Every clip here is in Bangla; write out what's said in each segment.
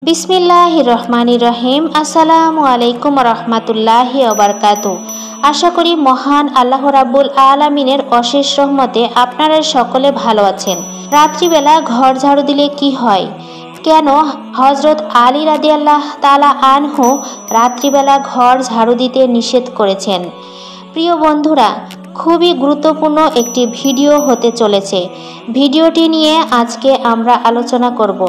বিসমিল্লাহির রহমানির রহিম। আসসালামু আলাইকুম রহমতুল্লাহি ওবারকাতু। আশা করি মহান আল্লাহ রাব্বুল আলামিনের অশেষ রহমতে আপনারা সকলে ভালো আছেন। রাত্রিবেলা ঘর ঝাড়ু দিলে কি হয়, কেন হজরত আলী রাদিয়াল্লাহু তাআলা আনহু রাত্রিবেলা ঘর ঝাড়ু দিতে নিষেধ করেছেন? প্রিয় বন্ধুরা, খুবই গুরুত্বপূর্ণ একটি ভিডিও হতে চলেছে। ভিডিওটি নিয়ে আজকে আমরা আলোচনা করব।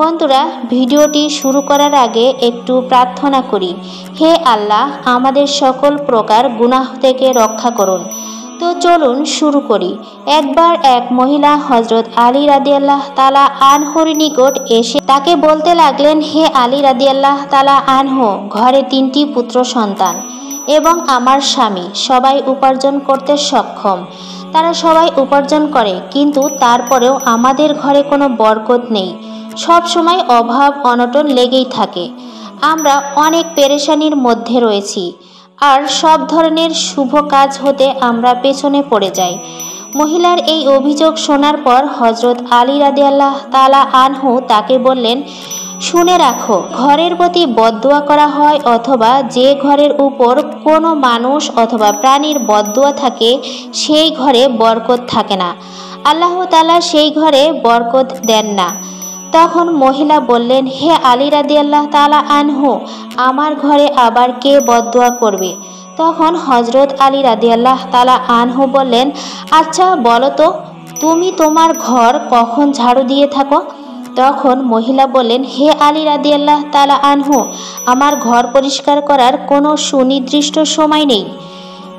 বন্ধুরা, ভিডিওটি শুরু করার আগে একটু প্রার্থনা করি। হে আল্লাহ, আমাদের সকল প্রকার গুনাহ থেকে রক্ষা করুন। তো চলুন শুরু করি। একবার এক মহিলা হজরত আলী রাদিয়াল্লাহু তাআলা আনহুর নিকট এসে তাকে বলতে লাগলেন, হে আলী রাদিয়াল্লাহু তাআলা আনহু, ঘরে 3টি পুত্র সন্তান এবং আমার স্বামী সবাই উপার্জন করতে সক্ষম। তারা সবাই উপার্জন করে, কিন্তু তারপরেও আমাদের ঘরে কোনো বরকত নেই। সব সময় অভাব অনটন লেগেই থাকে। আমরা অনেক পেরেশানির মধ্যে রয়েছি, আর সব ধরনের শুভ কাজ হতে আমরা পেছনে পড়ে যাই। মহিলার এই অভিযোগ শোনার পর হজরত আলী রাদিয়াল্লাহু তাআলা আনহু তাকে বললেন, শুনে রাখো, ঘরের প্রতি বদদুয়া করা হয় অথবা যে ঘরের উপর কোনো মানুষ অথবা প্রাণীর বদদুয়া থাকে, সেই ঘরে বরকত থাকে না। আল্লাহ তাআলা সেই ঘরে বরকত দেন না। তখন মহিলা বললেন, হে আলী রাদিয়াল্লাহু তাআলা আনহু, আমার ঘরে আবার কে বদদুয়া করবে? তখন হজরত আলী রাদিয়াল্লাহু তাআলা আনহু বললেন, আচ্ছা বলো তো, তুমি তোমার ঘর কখন ঝাড়ু দিয়ে থাকো? তখন মহিলা বললেন, হে আলী রাদিয়াল্লাহু তাআলা আনহু, আমার ঘর পরিষ্কার করার কোনো সুনির্দিষ্ট সময় নেই।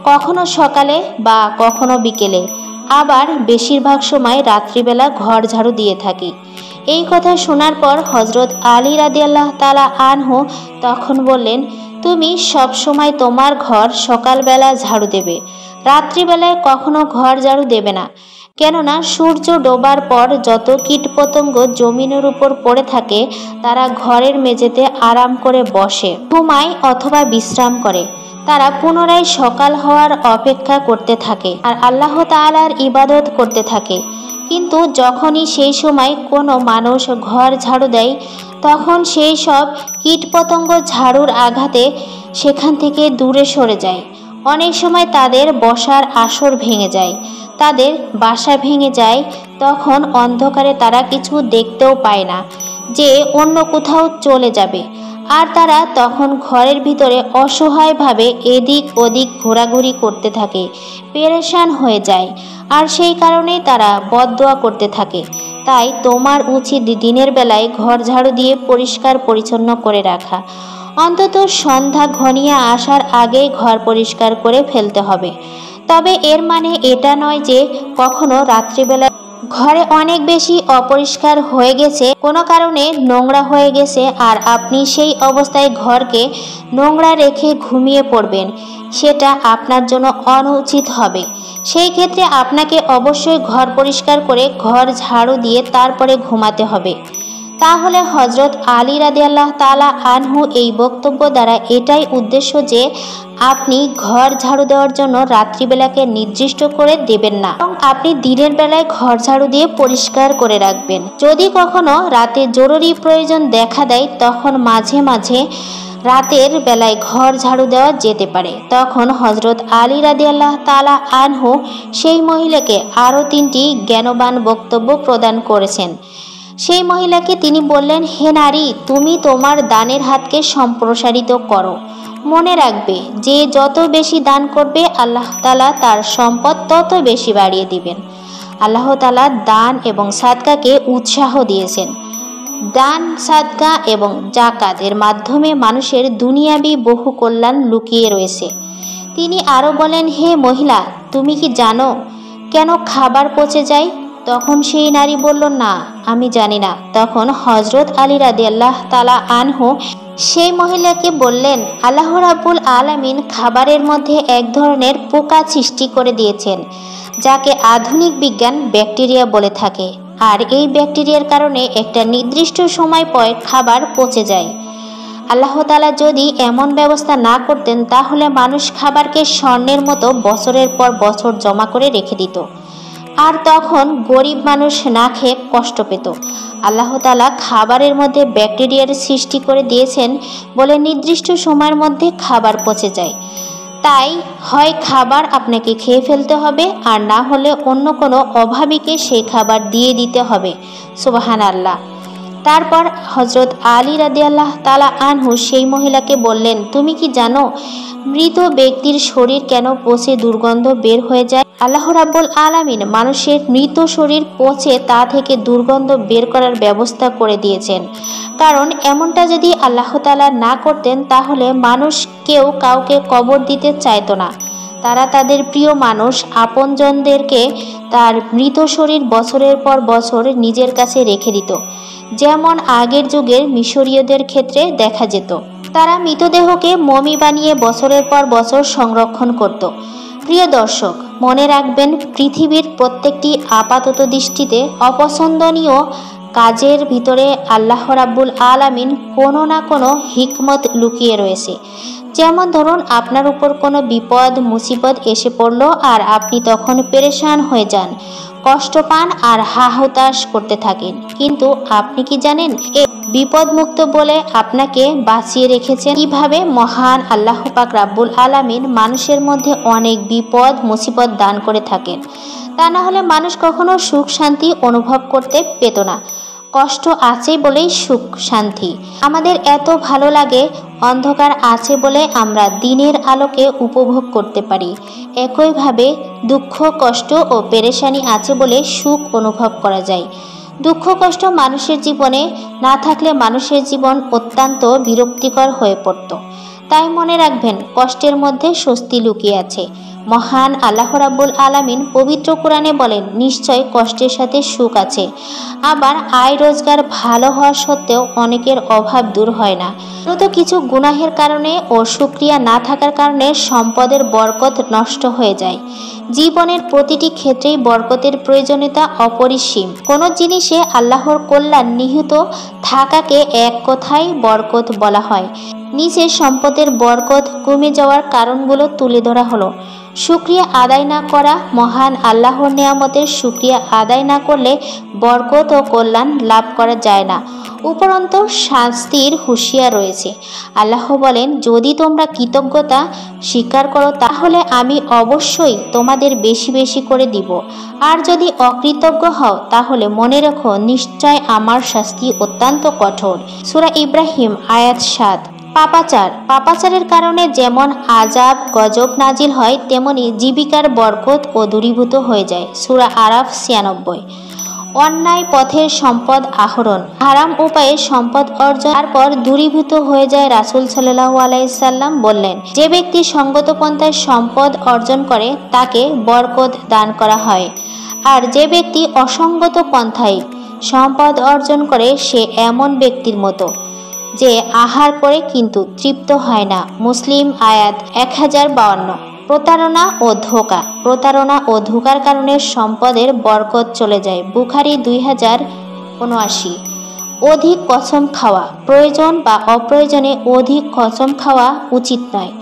কখনো সকালে বা কখনো বিকেলে, আবার বেশিরভাগ সময় রাত্রিবেলা ঘর ঝাড়ু দিয়ে থাকি। এই কথা শোনার পর হজরত আলী রাদিয়াল্লাহু তাআলা আনহু তখন বললেন, তুমি সব সময় তোমার ঘর সকালবেলা ঝাড়ু দেবে, রাত্রিবেলায় কখনো ঘর ঝাড়ু দেবে না। কেননা সূর্য ডোবার পর যত কীটপতঙ্গ জমিনের উপর পড়ে থাকে, তারা ঘরের মেঝেতে আরাম করে বসে, ঘুমায় অথবা বিশ্রাম করে। তারা পুনরায় সকাল হওয়ার অপেক্ষা করতে থাকে আর আল্লাহ তাআলার ইবাদত করতে থাকে। কিন্তু যখনই সেই সময় কোনো মানুষ ঘর ঝাড়ু দেয়, তখন সেই সব কীটপতঙ্গ ঝাড়ুর আঘাতে সেখান থেকে দূরে সরে যায়। অনেক সময় তাদের বসার আসর ভেঙে যায়, তাদের বাসা ভেঙে যায়। তখন অন্ধকারে তারা কিছু দেখতেও পায় না যে অন্য কোথাও চলে যাবে, আর তারা তখন ঘরের ভিতরে অসহায়ভাবে এদিক ওদিক ঘোরাঘুরি করতে থাকে, পেরেশান হয়ে যায়, আর সেই কারণেই তারা বদদুয়া করতে থাকে। তাই তোমার উচিত দিনের বেলায় ঘর ঝাড়ু দিয়ে পরিষ্কার পরিচ্ছন্ন করে রাখা। অন্তত সন্ধ্যা ঘনিয়ে আসার আগেই ঘর পরিষ্কার করে ফেলতে হবে। তবে এর মানে এটা নয় যে কখনো রাত্রিবেলা ঘরে অনেক বেশি অপরিষ্কার হয়ে গেছে, কোনো কারণে নোংরা হয়ে গেছে, আর আপনি সেই অবস্থায় ঘরকে নোংরা রেখে ঘুমিয়ে পড়বেন। সেটা আপনার জন্য অনুচিত হবে। সেই ক্ষেত্রে আপনাকে অবশ্যই ঘর পরিষ্কার করে ঘর ঝাড়ু দিয়ে তারপরে ঘুমাতে হবে। তাহলে হজরত আলী রাদিয়াল্লাহু তাআলা আনহু এই বক্তব্য দ্বারা এটাই উদ্দেশ্য যে আপনি ঘর ঝাড়ু দেওয়ার জন্য রাত্রিবেলাকে নির্দিষ্ট করে দেবেন না, এবং আপনি দিনের বেলায় ঘর ঝাড়ু দিয়ে পরিষ্কার করে রাখবেন। যদি কখনো রাতে জরুরি প্রয়োজন দেখা দেয়, তখন মাঝে মাঝে রাতের বেলায় ঘর ঝাড়ু দেওয়া যেতে পারে। তখন হজরত আলী রাদিয়াল্লাহু তাআলা আনহু সেই মহিলাকে আরও 3টি জ্ঞানবান বক্তব্য প্রদান করেছেন। সেই মহিলাকে তিনি বললেন, হে নারী, তুমি তোমার দানের হাতকে সম্প্রসারিত করো। মনে রাখবে যে যত বেশি দান করবে, আল্লাহ তাআলা তার সম্পদ তত বেশি বাড়িয়ে দিবেন। আল্লাহ তাআলা দান এবং সাদকাকে উৎসাহ দিয়েছেন। দান, সাদকা এবং যাকাত এর মাধ্যমে মানুষের দুনিয়াবি বহু কল্যাণ লুকিয়ে রয়েছে। তিনি আরও বলেন, হে মহিলা, তুমি কি জানো কেন খাবার পচে যায়? তখন সেই নারী বলল, না, আমি জানি না। তখন হজরত আলী রাদিয়াল্লাহু তাআলা আনহু সেই মহিলাকে বললেন, আল্লাহ রাব্বুল আলামিন খাবারের মধ্যে এক ধরনের পোকা সৃষ্টি করে দিয়েছেন, যাকে আধুনিক বিজ্ঞান ব্যাকটেরিয়া বলে থাকে। আর এই ব্যাকটেরিয়ার কারণে একটা নির্দিষ্ট সময় পর খাবার পচে যায়। আল্লাহ তাআলা যদি এমন ব্যবস্থা না করতেন, তাহলে মানুষ খাবারকে স্বর্ণের মতো বছরের পর বছর জমা করে রেখে দিত। আর তখন গরিব মানুষ না খেয়ে কষ্ট পেত। আল্লাহ তাআলা খাবারের মধ্যে ব্যাকটেরিয়ার সৃষ্টি করে দিয়েছেন বলে নির্দিষ্ট সময়ের মধ্যে খাবার পচে যায়। তাই হয় খাবার আপনাকে খেয়ে ফেলতে হবে, আর না হলে অন্য কোনো অভাবীকে সেই খাবার দিয়ে দিতে হবে। সুবহানাল্লাহ। তারপর হযরত আলী রাদিয়াল্লাহু তাআলা আনহু সেই মহিলাকে বললেন, তুমি কি জানো মৃত ব্যক্তির শরীর কেন পচে দুর্গন্ধ বের হয়ে যায়? আল্লাহ রাব্বুল আলামিন মানুষের মৃত শরীর পচে তা থেকে দুর্গন্ধ বের করার ব্যবস্থা করে দিয়েছেন। কারণ এমনটা যদি আল্লাহ তাআলা না করতেন তাহলে মানুষ কেউ কাউকে কবর দিতে চাইতো না। তারা তাদের প্রিয় মানুষ আপনজনদেরকে তার মৃত শরীর বছরের পর বছর নিজের কাছে রেখে দিত, যেমন আগের যুগের মিশরীয়দের ক্ষেত্রে দেখা যেত। তারা মৃতদেহকে মমি বানিয়ে বছরের পর বছর সংরক্ষণ করত। প্রিয় দর্শক, মনে রাখবেন পৃথিবীর প্রত্যেকটি আপাতত দৃষ্টিতে অপছন্দনীয় কাজের ভিতরে আল্লাহ রাব্বুল আলামিন কোনো না কোনো হিকমত লুকিয়ে রয়েছে। যেমন ধরুন, আপনার উপর কোনো বিপদ মুসিবত এসে পড়লো আর আপনি তখন পেরেশান হয়ে যান, কষ্ট পান আর হাহুতাশ করতে থাকেন। কিন্তু আপনি কি জানেন এই বিপদমুক্ত বলে আপনাকে বাঁচিয়ে রেখেছেন কিভাবে? মহান আল্লাহ পাক রাব্বুল আলামিন মানুষের মধ্যে অনেক বিপদ মুসিবত দান করে থাকেন। তা না হলে মানুষ কখনো সুখ শান্তি অনুভব করতে পেত না। কষ্ট আছে বলেই সুখ শান্তি আমাদের এত ভালো লাগে, অন্ধকার আছে বলে আমরা দিনের আলোকে উপভোগ করতে পারি। একইভাবে দুঃখ কষ্ট ও পেরেশানি আছে বলে সুখ অনুভব করা যায়। দুঃখ কষ্ট মানুষের জীবনে না থাকলে মানুষের জীবন অত্যন্ত বিরক্তিকর হয়ে পড়ত। তাই মনে রাখবেন, কষ্টের মধ্যে স্বস্তি লুকিয়ে আছে। মহান আল্লাহ রাব্বুল আলামিন পবিত্র কোরআনে বলেন, নিশ্চয় কষ্টের সাথে সুখ আছে। আবার আয় রোজগার ভালো হওয়া সত্ত্বেও অনেকের অভাব দূর হয় না। তো কিছু গুনাহের কারণে ও শুকরিয়া না থাকার কারণে সম্পদের বরকত নষ্ট হয়ে যায়। জীবনের প্রতিটি ক্ষেত্রেই বরকতের প্রয়োজনীয়তা অপরিসীম। কোনো জিনিসে আল্লাহর কল্যাণ নিহিত থাকাকে এক কথায় বরকত বলা হয়। নিচে সম্পদের বরকত কমে যাওয়ার কারণগুলো তুলে ধরা হলো। শুকরিয়া আদায় না করা, মহান আল্লাহর নেয়ামতের শুকরিয়া আদায় না করলে বরকত ও কল্যাণ লাভ করা যায় না। উপরন্ত শাস্তির হুঁশিয়ার রয়েছে। আল্লাহ বলেন, যদি তোমরা কৃতজ্ঞতা স্বীকার করো তাহলে আমি অবশ্যই তোমাদের বেশি বেশি করে দিব, আর যদি অকৃতজ্ঞ হও তাহলে মনে রেখো নিশ্চয় আমার শাস্তি অত্যন্ত কঠোর। সূরা ইব্রাহিম আয়াত ৭। পাপাচারের কারণে যেমন আযাব গজব নাজিল হয়, তেমনি জীবিকার বরকত ও দূরীভূত হয়ে যায়। সূরা আরাফ ৯৬। অন্যায় পথের সম্পদ আহরণ, হারাম উপায়ে সম্পদ অর্জন তারপর দূরীভূত হয়ে যায়। রাসূল সাল্লাল্লাহু আলাইহি সাল্লাম বললেন, যে ব্যক্তি সঙ্গত পন্থায় সম্পদ অর্জন করে তাকে বরকত দান করা হয়, আর যে ব্যক্তি অসঙ্গত পন্থায় সম্পদ অর্জন করে সে এমন ব্যক্তির মতো যে আহার করে কিন্তু তৃপ্ত হয় না। মুসলিম আয়াত 1052। প্রতারণা ও ধোঁকার কারণে সম্পদের বরকত চলে যায়। বুখারী 2079। অধিক কসম খাওয়া, প্রয়োজন বা অপ্রয়োজনে অধিক কসম খাওয়া উচিত নয়,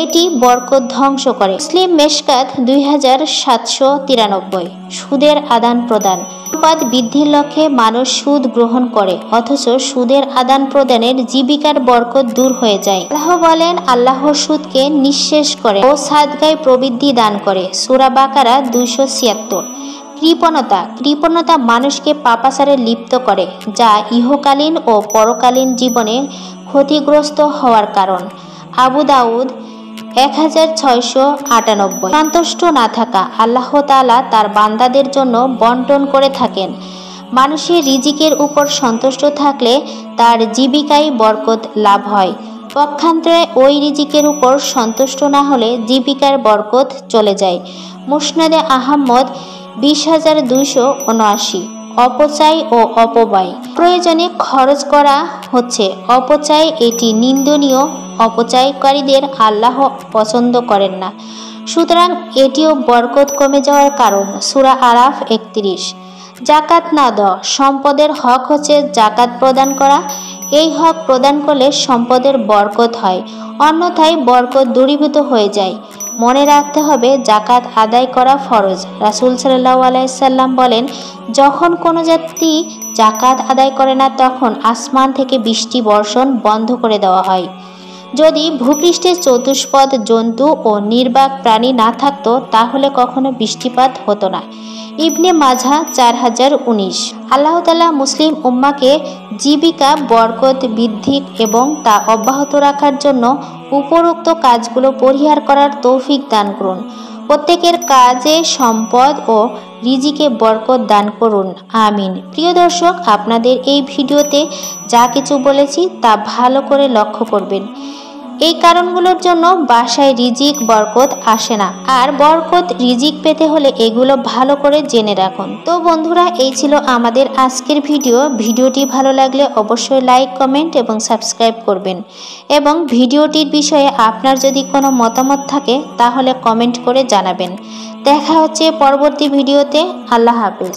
এটি বরকত ধ্বংস করে। মুসলিম মেশকাত 2793। সুদের আদান প্রদান, সম্পদ বৃদ্ধির লক্ষ্যে মানুষ সুদ গ্রহণ করে, অথচ সুদের আদান প্রদানের জীবিকার বরকত দূর হয়ে যায়। আল্লাহ বলেন, আল্লাহ সুদকে নিঃশেষ করে ও সাদগায় প্রবৃদ্ধি দান করে। সূরা বাকারা 276। কৃপণতা মানুষকে পাপাচারে লিপ্ত করে, যা ইহকালীন ও পরকালীন জীবনে ক্ষতিগ্রস্ত হওয়ার কারণ। আবু দাউদ 1698। সন্তুষ্ট না থাকা, আল্লাহ তাআলা তার বান্দাদের জন্য বন্টন করে থাকেন। মানুষের রিজিকের উপর সন্তুষ্ট থাকলে তার জীবিকায় বরকত লাভ হয়। পক্ষান্তরে ওই রিজিকের উপর সন্তুষ্ট না হলে জীবিকার বরকত চলে যায়। মুসনাদে আহমদ 20279। অপচয় ও অপব্যয়, প্রয়োজনে খরচ করা হচ্ছে অপচয়, এটি নিন্দনীয়। অপচয়কারীদের আল্লাহ পছন্দ করেন না, সুতরাং এটিও বরকত কমে যাওয়ার কারণ। সূরা আরাফ 31। জাকাত না দেওয়া, সম্পদের হক হচ্ছে জাকাত প্রদান করা। এই হক প্রদান করলে সম্পদের বরকত হয়, অন্যথায় বরকত দূরীভূত হয়ে যায়। মনে রাখতে হবে জাকাত আদায় করা ফরজ। রাসূল সাল্লাল্লাহু আলাইহি সাল্লাম বলেন, যখন কোনো জাতি জাকাত আদায় করে না তখন আসমান থেকে বৃষ্টি বর্ষণ বন্ধ করে দেওয়া হয়। যদি ভূপৃষ্ঠে চতুষ্পদ জন্তু ও নির্বাক প্রাণী না থাকতো তাহলে কখনো বৃষ্টিপাত হতো না। ইবনে মাজাহ 4019। আল্লাহ তাআলা মুসলিম উম্মাকে জীবিকা বরকত বৃদ্ধি এবং তা অব্যাহত রাখার জন্য উপরোক্ত কাজগুলো পরিহার করার তৌফিক দান করুন। প্রত্যেকের কাজে সম্পদ ও রিজিকে বরকত দান করুন, আমিন। প্রিয় দর্শক, আপনাদের এই ভিডিওতে যা কিছু বলেছি তা ভালো করে লক্ষ্য করবেন। এই কারণগুলোর জন্য বাসায় রিজিক বরকত আসে না, আর বরকত রিজিক পেতে হলে এগুলো ভালো করে জেনে রাখুন। তো বন্ধুরা, এই ছিল আমাদের আজকের ভিডিওটি ভালো লাগলে অবশ্যই লাইক, কমেন্ট এবং সাবস্ক্রাইব করবেন এবং ভিডিওটির বিষয়ে আপনার যদি কোনো মতামত থাকে তাহলে কমেন্ট করে জানাবেন। দেখা হচ্ছে পরবর্তী ভিডিওতে। আল্লাহ হাফেজ।